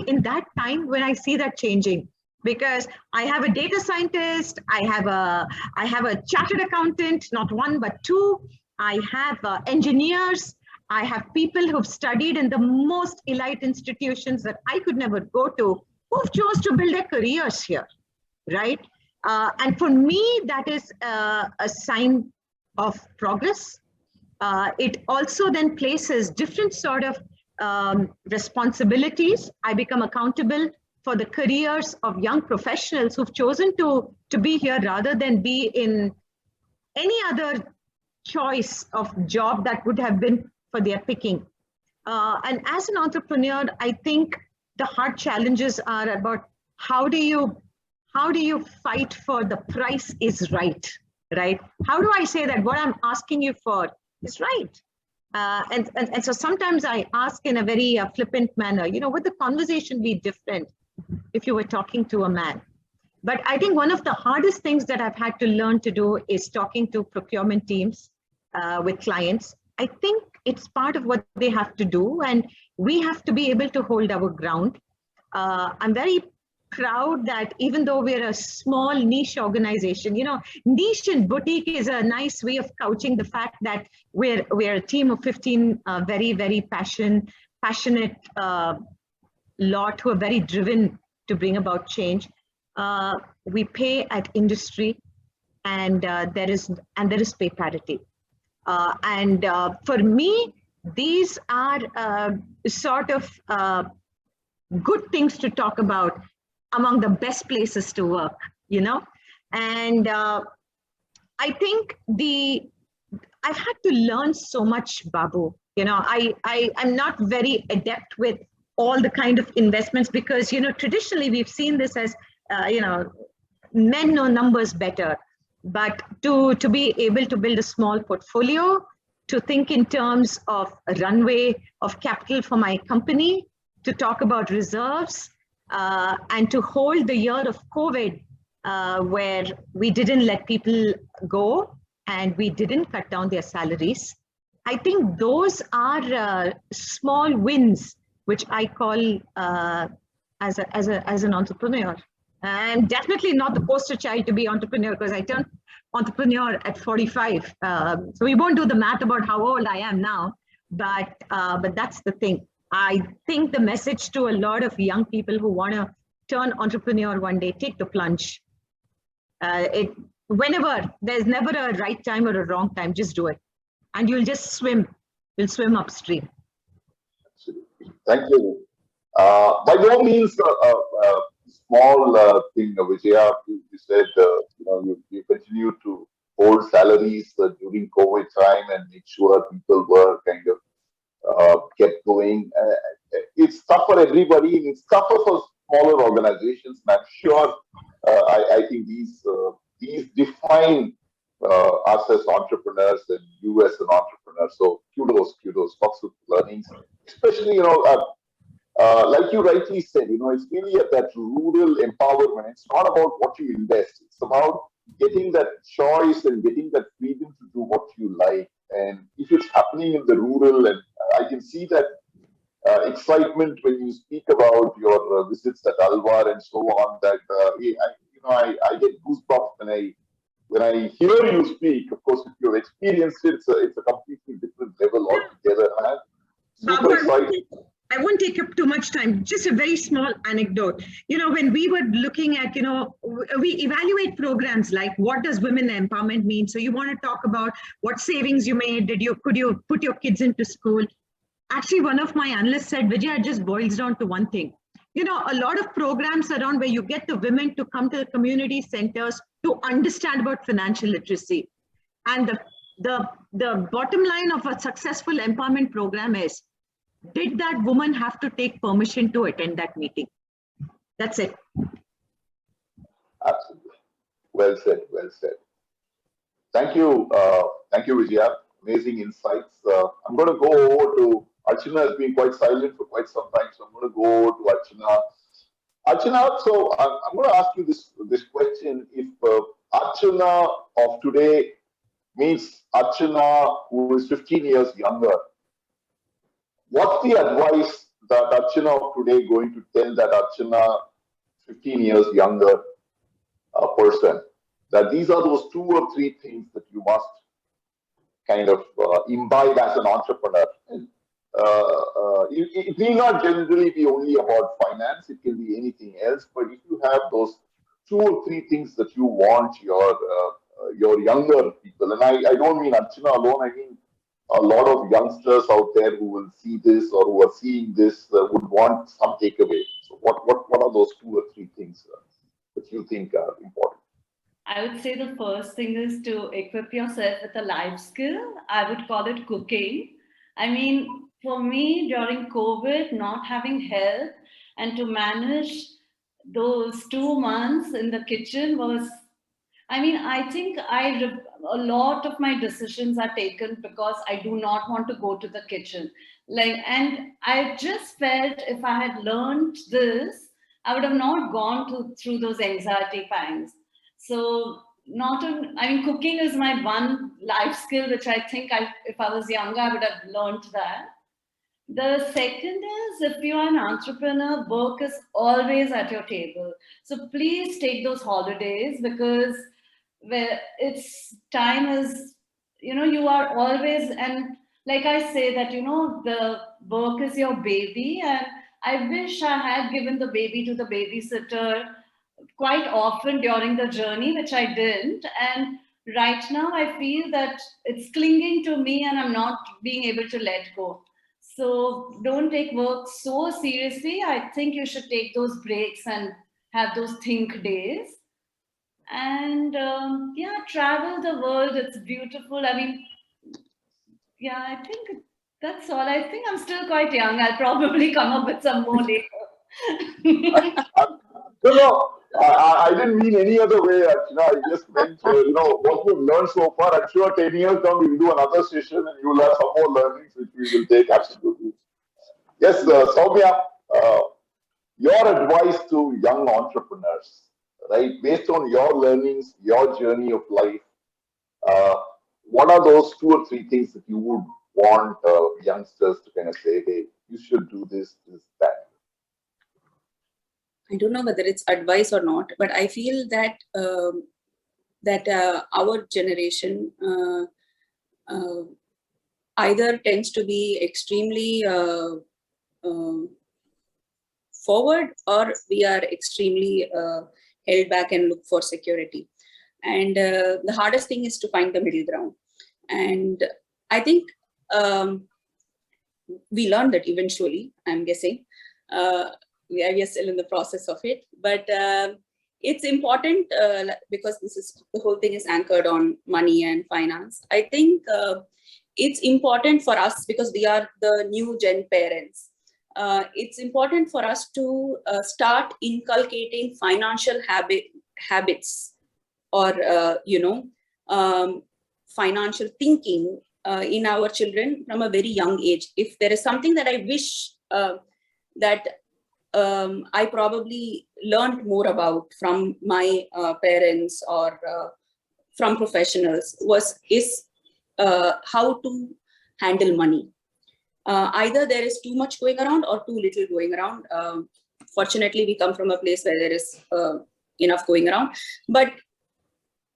in that time when I see that changing, because I have a data scientist, I have a chartered accountant, not one but two. I have engineers. I have people who've studied in the most elite institutions that I could never go to, who've chose to build their careers here, right? And for me, that is a sign of progress. It also then places different sort of responsibilities. I become accountable for the careers of young professionals who've chosen to be here rather than be in any other choice of job that would have been for their picking. And as an entrepreneur, I think the hard challenges are about how do you fight for the price is right? How do I say that what I'm asking you for is right? And so sometimes I ask in a very flippant manner, would the conversation be different if you were talking to a man? But I think one of the hardest things that I've had to learn to do is talking to procurement teams with clients. I think it's part of what they have to do, and we have to be able to hold our ground. I'm very proud that even though we're a small niche organization, niche and boutique is a nice way of couching the fact that we're a team of 15 very, very passionate lot who are very driven to bring about change. We pay at industry, and there is pay parity. For me, these are sort of good things to talk about among the best places to work, And I think I've had to learn so much, Babu. I'm not very adept with all the kind of investments because, traditionally we've seen this as, men know numbers better. But to be able to build a small portfolio, to think in terms of a runway of capital for my company, to talk about reserves, and to hold the year of COVID, where we didn't let people go and we didn't cut down their salaries. I think those are small wins, which I call as an entrepreneur. I'm definitely not the poster child to be entrepreneur because I turned entrepreneur at 45. So we won't do the math about how old I am now, but that's the thing. I think the message to a lot of young people who want to turn entrepreneur one day, take the plunge. Whenever, there's never a right time or a wrong time, just do it. And you'll just swim. You'll swim upstream.
Absolutely. Thank you. By no means a small thing, Vijaya. You said you continue to hold salaries during COVID time and make sure people were kind of kept going. It's tough for everybody, and it's tougher for smaller organizations. And I'm sure I think these define us as entrepreneurs and you as an entrepreneur. So kudos, lots of learnings, especially like you rightly said, it's really at that rural empowerment. It's not about what you invest. It's about getting that choice and getting that freedom to do what you like. And if it's happening in the rural, and I can see that excitement when you speak about your visits at Alwar and so on, that I get goosebumps when I hear you speak. Of course, if you've experienced it, it's a completely different level altogether. And I'm super excited.
I won't take up too much time. Just a very small anecdote. When we were looking at, we evaluate programs like what does women empowerment mean? So you want to talk about what savings you made? Could you put your kids into school? Actually, one of my analysts said, Vijay, it just boils down to one thing. A lot of programs around where you get the women to come to the community centers to understand about financial literacy. And the bottom line of a successful empowerment program is, did that woman have to take permission to attend that meeting? That's it.
Absolutely. Well said, well said. Thank you, Vijaya. Amazing insights. I'm going to go over to Archana. Has been quite silent for quite some time, so I'm going to go over to Archana. Archana, so I'm going to ask you this question. If Archana of today meets Archana who is 15 years younger, what's the advice that Archana of today going to tell that Archana 15 years younger person? That these are those 2 or 3 things that you must kind of imbibe as an entrepreneur. It need not generally be only about finance. It can be anything else. But if you have those 2 or 3 things that you want your younger people, and I don't mean Archana alone. I mean a lot of youngsters out there who will see this or who are seeing this would want some takeaway. So what are those 2 or 3 things that you think are important?
I would say the first thing is to equip yourself with a life skill. I would call it cooking. I mean, for me, during COVID, not having help and to manage those 2 months in the kitchen was, I think a lot of my decisions are taken because I do not want to go to the kitchen. And I just felt if I had learned this, I would have not gone through those anxiety pangs. So cooking is my one life skill, which I think if I was younger, I would have learned that. The second is, if you are an entrepreneur, work is always at your table. So please take those holidays, because where it's time is, you are always, and like I say that, the work is your baby, and I wish I had given the baby to the babysitter quite often during the journey, which I didn't. And right now I feel that it's clinging to me and I'm not being able to let go. So don't take work so seriously. I think you should take those breaks and have those think days. And travel the world. It's beautiful. I think that's all. I think I'm still quite young. I'll probably come up with some more later.
No, I didn't mean any other way. I just meant, what we've learned so far. I'm sure 10 years down, we'll do another session and you'll have some more learnings, which we will take absolutely. Yes, Soumya, your advice to young entrepreneurs, right? Based on your learnings, your journey of life, what are those 2 or 3 things that you would want youngsters to kind of say, hey, you should do this, that?
I don't know whether it's advice or not, but I feel that our generation either tends to be extremely forward, or we are extremely held back and look for security. And the hardest thing is to find the middle ground. And I think we learned that eventually, I'm guessing. We are still in the process of it, but it's important because the whole thing is anchored on money and finance. I think it's important for us because we are the new gen parents. It's important for us to start inculcating financial habits or financial thinking in our children from a very young age. If there is something that I wish that I probably learned more about from my parents or from professionals is how to handle money. Either there is too much going around or too little going around. Fortunately, we come from a place where there is enough going around. But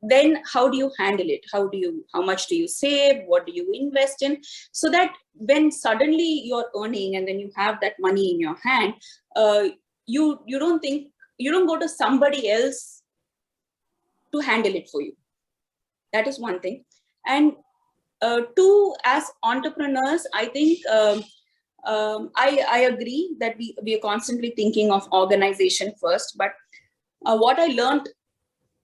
then how do you handle it? How much do you save? What do you invest in? So that when suddenly you're earning and then you have that money in your hand, you don't go to somebody else to handle it for you. That is one thing. And two, as entrepreneurs, I think I agree that we are constantly thinking of organization first. But what I learned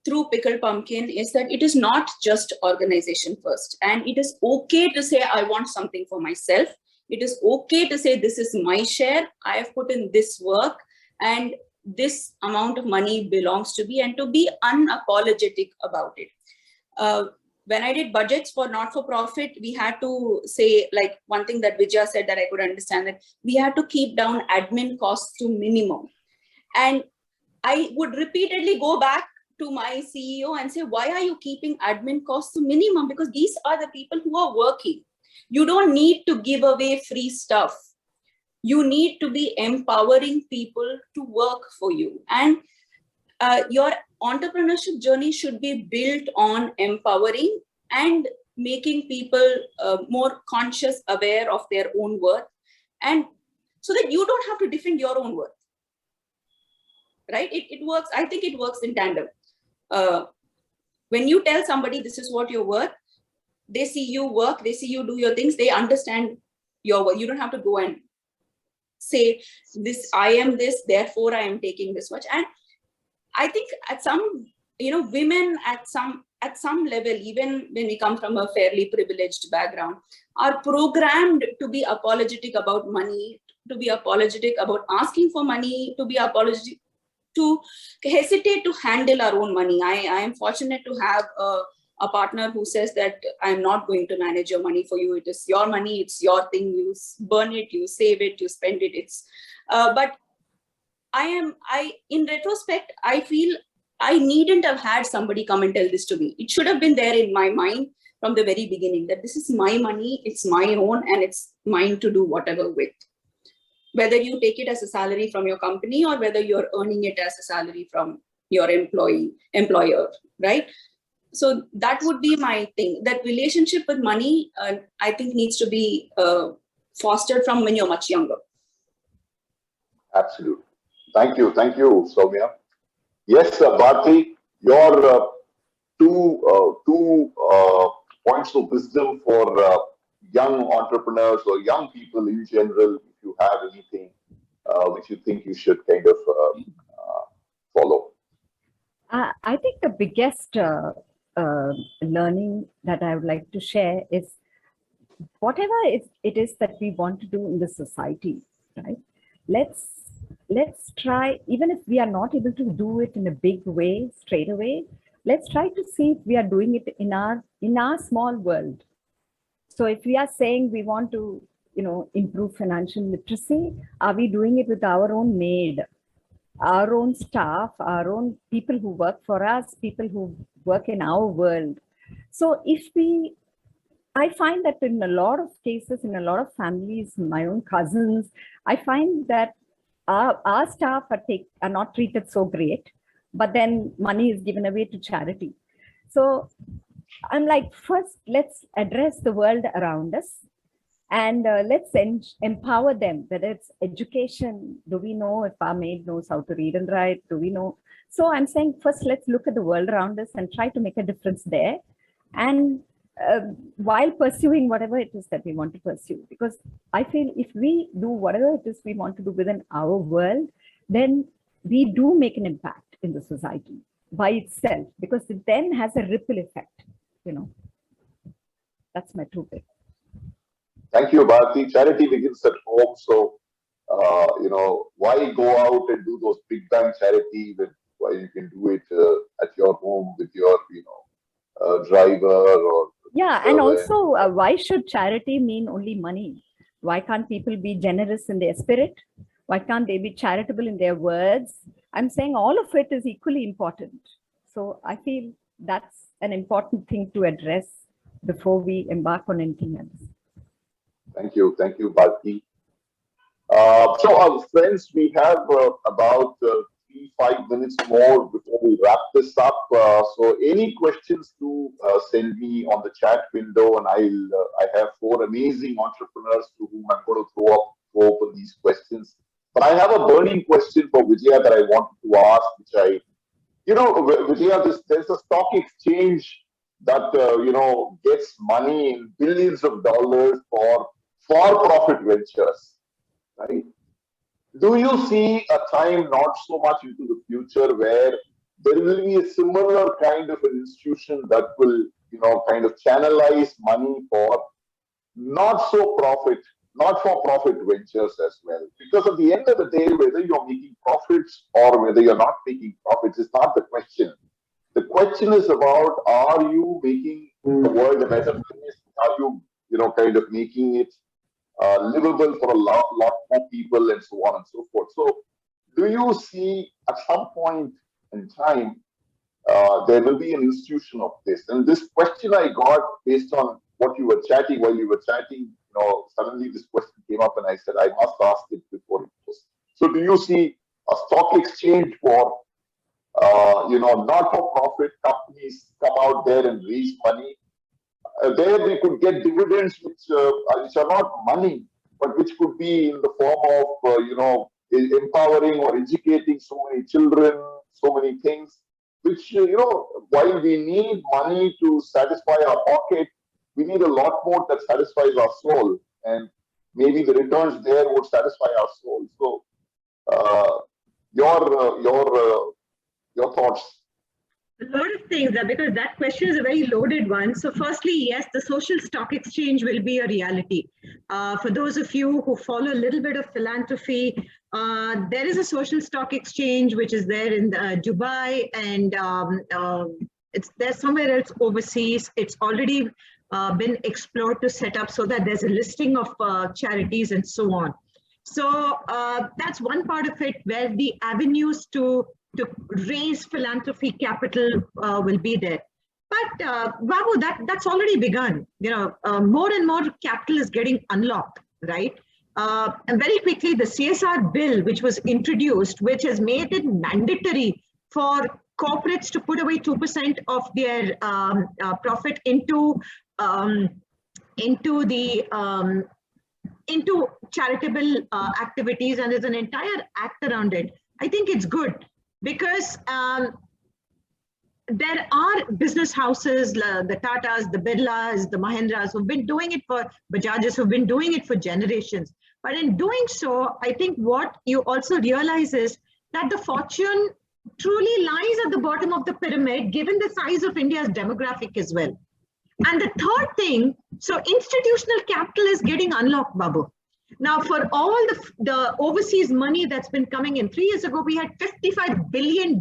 through Pickled Pumpkin is that it is not just organization first. And it is okay to say, I want something for myself. It is okay to say, this is my share. I have put in this work and this amount of money belongs to me, and to be unapologetic about it. When I did budgets for not-for-profit, we had to say, like one thing that Vijaya said that I could understand, that we had to keep down admin costs to minimum. And I would repeatedly go back to my CEO and say, why are you keeping admin costs to minimum? Because these are the people who are working. You don't need to give away free stuff. You need to be empowering people to work for you. And your entrepreneurship journey should be built on empowering and making people more conscious, aware of their own worth, and so that you don't have to defend your own worth. Right? It works. I think it works in tandem. When you tell somebody this is what you're worth, they see you work, they see you do your things, they understand your work. You don't have to go and say this, I am this, therefore I am taking this much. And I think at some, women at some level, even when we come from a fairly privileged background, are programmed to be apologetic about money, to be apologetic about asking for money, to be apologetic, to hesitate to handle our own money. I am fortunate to have a partner who says that I'm not going to manage your money for you. It is your money. It's your thing. You burn it, you save it, you spend it. But in retrospect, I feel I needn't have had somebody come and tell this to me. It should have been there in my mind from the very beginning that this is my money, it's my own, and it's mine to do whatever with. Whether you take it as a salary from your company or whether you're earning it as a salary from your employer, right? So that would be my thing. That relationship with money, I think, needs to be fostered from when you're much younger.
Absolutely. Thank you, Soumya. Yes, Bharti, your two points of wisdom for young entrepreneurs or young people in general, if you have anything which you think you should kind of follow.
I think the biggest learning that I would like to share is whatever it is that we want to do in the society, right? Let's try, even if we are not able to do it in a big way, straight away, let's try to see if we are doing it in our small world. So if we are saying we want to, improve financial literacy, are we doing it with our own maid, our own staff, our own people who work for us, people who work in our world? So if we I find that in a lot of cases, in a lot of families, my own cousins, I find that our staff are not treated so great, but then money is given away to charity. So I'm like, first, let's address the world around us and let's empower them, whether it's education. Do we know if our maid knows how to read and write? Do we know? So I'm saying, first, let's look at the world around us and try to make a difference there. And while pursuing whatever it is that we want to pursue, because I feel if we do whatever it is we want to do within our world, then we do make an impact in the society by itself, because it then has a ripple effect, you know. That's my 2 bits.
Thank you, Bharti. Charity begins at home. So, why go out and do those big bang charity why you can do it at your home with your, driver or.
Yeah, and also, why should charity mean only money? Why can't people be generous in their spirit? Why can't they be charitable in their words? I'm saying all of it is equally important. So I feel that's an important thing to address before we embark on anything else.
Thank you, Bharti. So, friends, we have about 3-5 minutes more before we wrap this up. So, any questions, do send me on the chat window, and I have 4 amazing entrepreneurs to whom I'm going to throw open these questions. But I have a burning question for Vijaya that I wanted to ask, Vijaya, there's a stock exchange that gets money in billions of dollars for profit ventures, right? Do you see a time not so much into the future where there will be a similar kind of an institution that will, kind of channelize money for not for profit ventures as well? Because at the end of the day, whether you're making profits or whether you're not making profits is not the question. The question is about, are you making the world a better place? Are you, kind of making it livable for a lot more people, and so on and so forth. So, do you see at some point in time there will be an institution of this? And this question I got based on what you were chatting. While you were chatting, suddenly this question came up, and I said I must ask it before it goes. So, do you see a stock exchange for not-for-profit companies come out there and raise money? There they could get dividends which are not money, but which could be in the form of, empowering or educating so many children, so many things, which, while we need money to satisfy our pocket, we need a lot more that satisfies our soul. And maybe the returns there would satisfy our soul. So, your thoughts?
A lot of things, because that question is a very loaded one. So firstly, yes, the social stock exchange will be a reality. For those of you who follow a little bit of philanthropy, there is a social stock exchange which is there in Dubai, and it's there somewhere else overseas. It's already been explored to set up so that there's a listing of charities and so on. So that's one part of it where the avenues to raise philanthropy capital will be there. But Babu, that's already begun. More and more capital is getting unlocked, right? And very quickly, the CSR bill, which was introduced, which has made it mandatory for corporates to put away 2% of their profit into charitable activities, and there's an entire act around it. I think it's good. Because there are business houses, the Tatas, the Birlas, the Mahindras, who've been doing it for Bajajas, who've been doing it for generations. But in doing so, I think what you also realize is that the fortune truly lies at the bottom of the pyramid, given the size of India's demographic as well. And the third thing, so institutional capital is getting unlocked, Babu. Now, for all the overseas money that's been coming in, 3 years ago, we had $55 billion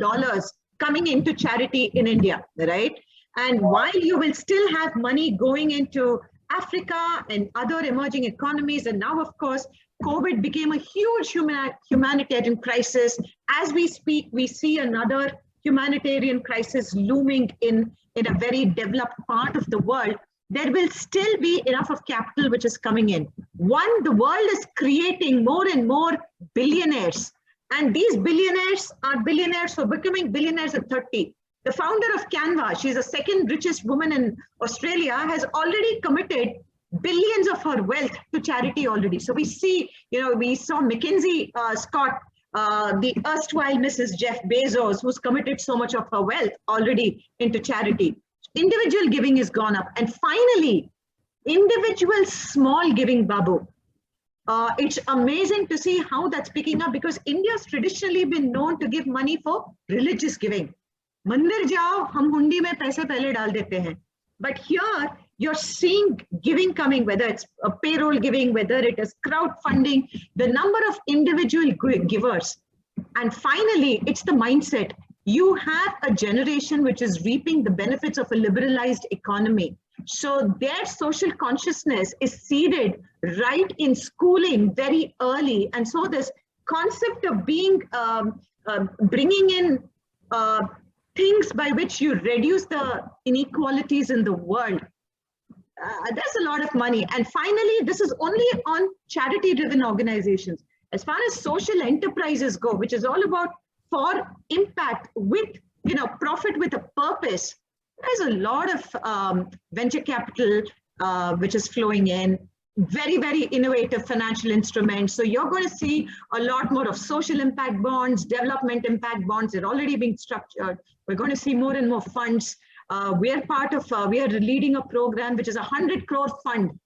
coming into charity in India, right? And while you will still have money going into Africa and other emerging economies, and now, of course, COVID became a huge humanitarian crisis. As we speak, we see another humanitarian crisis looming in a very developed part of the world. there will still be enough of capital which is coming in. One, the world is creating more and more billionaires. And these billionaires are billionaires for becoming billionaires at 30. The founder of Canva, she's the second richest woman in Australia, has already committed billions of her wealth to charity already. So we see, we saw Mackenzie Scott, the erstwhile Mrs. Jeff Bezos, who's committed so much of her wealth already into charity. Individual giving has gone up. And finally, individual small giving, Babu. It's amazing to see how that's picking up, because India's traditionally been known to give money for religious giving. Mandir jao, hum hundi mein paise pehle dal dete hain. But here, you're seeing giving coming, whether it's a payroll giving, whether it is crowdfunding, the number of individual givers. And finally, it's the mindset. You have a generation which is reaping the benefits of a liberalized economy. So their social consciousness is seeded right in schooling very early. And so this concept of being, bringing in things by which you reduce the inequalities in the world, there's a lot of money. And finally, this is only on charity-driven organizations. As far as social enterprises go, which is all about for impact with, profit with a purpose, there's a lot of venture capital which is flowing in, very, very innovative financial instruments. So you're going to see a lot more of social impact bonds, development impact bonds. They're already being structured. We're going to see more and more funds. We are leading a program which is a 100 crore fund,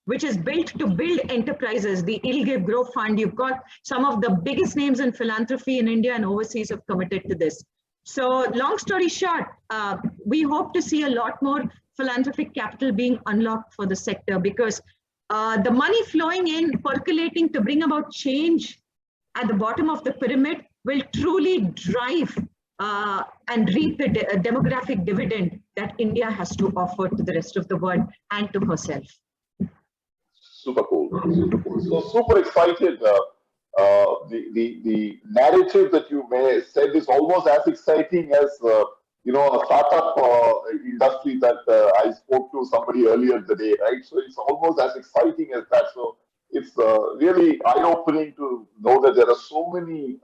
which is built to build enterprises, the ILGIVE Grow Fund. You've got some of the biggest names in philanthropy in India and overseas have committed to this. So long story short, we hope to see a lot more philanthropic capital being unlocked for the sector, because the money flowing in, percolating to bring about change at the bottom of the pyramid will truly drive and reap the demographic dividend that India has to offer to the rest of the world and to herself.
Super cool. Super cool. So super excited. The narrative that you may said is almost as exciting as a startup industry that I spoke to somebody earlier today, right? So it's almost as exciting as that. So it's really eye-opening to know that there are so many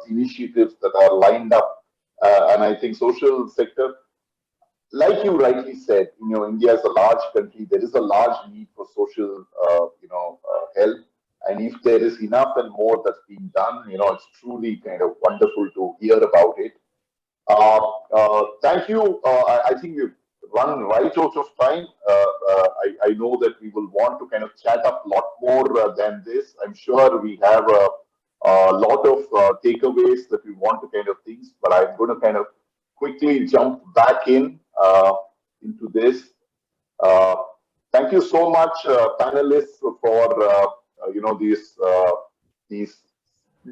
initiatives that are lined up, and I think social sector, like you rightly said, India is a large country. There is a large need for social, help. And if there is enough and more that's being done, it's truly kind of wonderful to hear about it. Thank you. I think we've run right out of time. I know that we will want to kind of chat up a lot more than this. I'm sure we have a lot of takeaways that we want to kind of things, but I'm going to kind of quickly jump back into this. Thank you so much, panelists, for these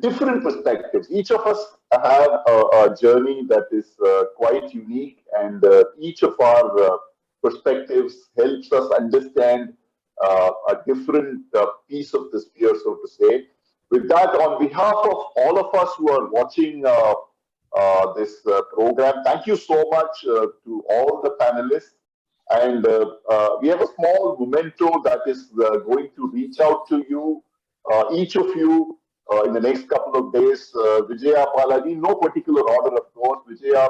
different perspectives. Each of us have a journey that is quite unique, and each of our perspectives helps us understand a different piece of the sphere, so to say. With that, on behalf of all of us who are watching this program, thank you so much to all the panelists. And we have a small memento that is going to reach out to you, each of you, in the next couple of days. Vijaya, Balaji, no particular order, of course. Vijaya,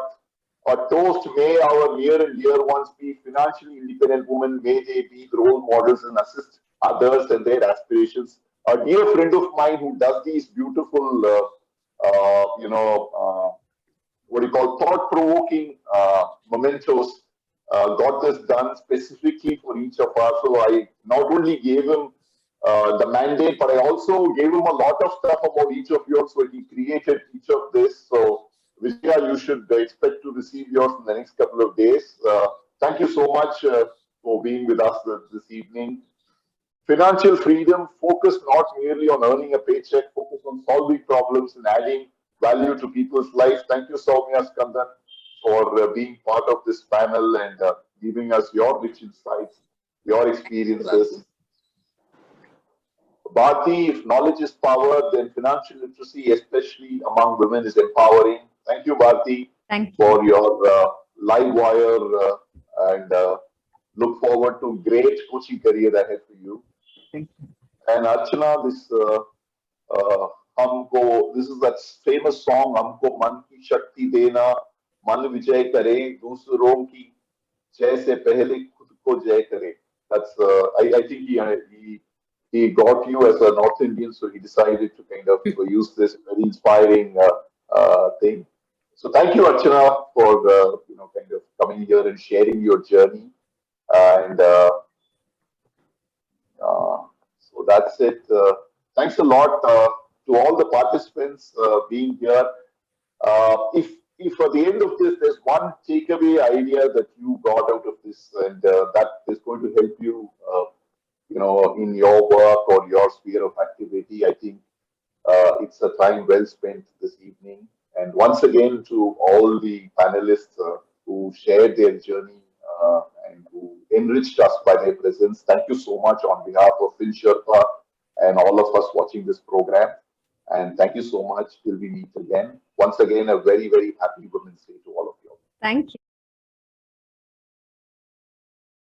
a toast, may our near and dear ones be financially independent women, may they be the role models and assist others and their aspirations. A dear friend of mine who does these beautiful, thought-provoking mementos, got this done specifically for each of us. So I not only gave him the mandate, but I also gave him a lot of stuff about each of yours. So he created each of this. So Vijaya, you should expect to receive yours in the next couple of days. Thank you so much for being with us this evening. Financial freedom, focus not merely on earning a paycheck, focus on solving problems and adding value to people's lives. Thank you, Soumya Skandan, for being part of this panel and giving us your rich insights, your experiences. Bharti, if knowledge is power, then financial literacy, especially among women, is empowering. Thank you, Bharti, for your live wire and look forward to great coaching career ahead for you.
Thank you.
And Archana, this is that famous song, हमको मन की शक्ति देना, मन विजय करे, दूसरों की जय से पहले खुद को जय करे. That's I think he got you as a North Indian, so he decided to kind of use this very inspiring thing. So thank you, Archana, for kind of coming here and sharing your journey. And so that's it. Thanks a lot to all the participants being here. If at the end of this, there's one takeaway idea that you got out of this, and that is going to help you, in your work or your sphere of activity, I think it's a time well spent this evening. And once again, to all the panelists who shared their journey and who enriched us by their presence, thank you so much on behalf of Finsherpa and all of us watching this program. And thank you so much till we meet again. Once again, a very, very happy Women's Day to all of you.
Thank you.